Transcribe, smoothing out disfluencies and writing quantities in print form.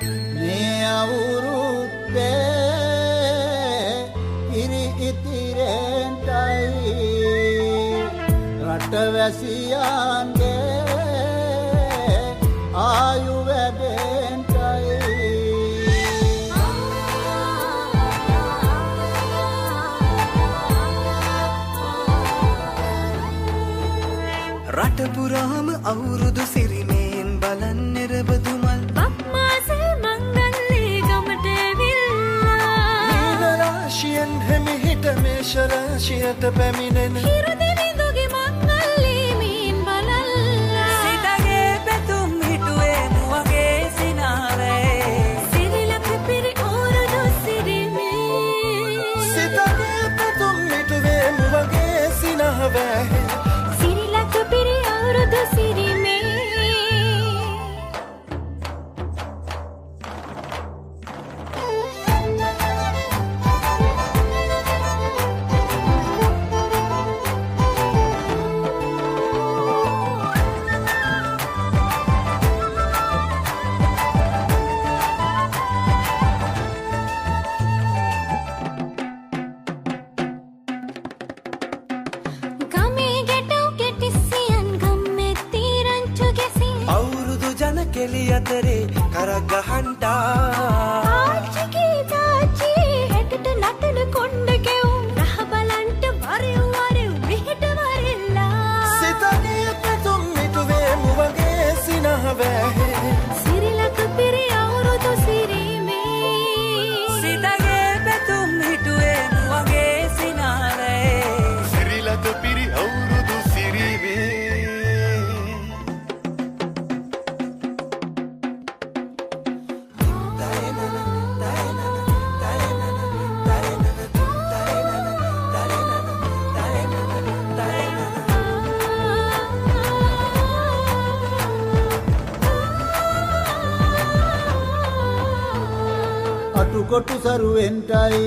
මේ අවුරුද්දේ ඉරි ඉතිරෙන්ටයි රටවැසියන්ගේ ආයු වැඩෙන්ටයි රට පුරාම අවුරුදු සිරිමේන් බලන් නිරබදුමල් බක්මාසේ මංගල්ලේ ගමට ඇවිල්ලා මීන රාශියෙන් හැමිහිට මේෂ රාශියට පැමිණෙන හිරු දෙවිඳුගේ මංගල්ලේ මීන් බලල්ලා සිතගේ පැතුම් හිටුවේ මුවගේ සිනාවේ සිරිලක පිරි අවුරුදු සිරිමේ සිතගේ පැතුම් හිටුවේ මුවගේ සිනාවේ සිරිලක පිරි අවුරුදු සිරිමේ ගමේ ගැටෝ කෙටිසියන් ගම්මේ තීරංචු ගැසී අවුරුදු ජන කෙලි අතරේ කරක් ගහන්ටා ආච්චිගේ තාච්චී හැටට නටන කොණ්ඩ කෙවුම් රහ බලන්ට වරෙව් වරෙව් මෙහෙට වරෙල්ලා සිතගේ පැතුම් හිටුවේ මුවගේ සිනාවේ සිරිලක පිරි අවුරුදු සිරිමේ සිතගේ පැතුම් හිටුවේ මුවගේ සිනාවේ සිරිලක පිරි අවුරුදු සිරිමේ අටුකොටු සරුවෙන්ටයි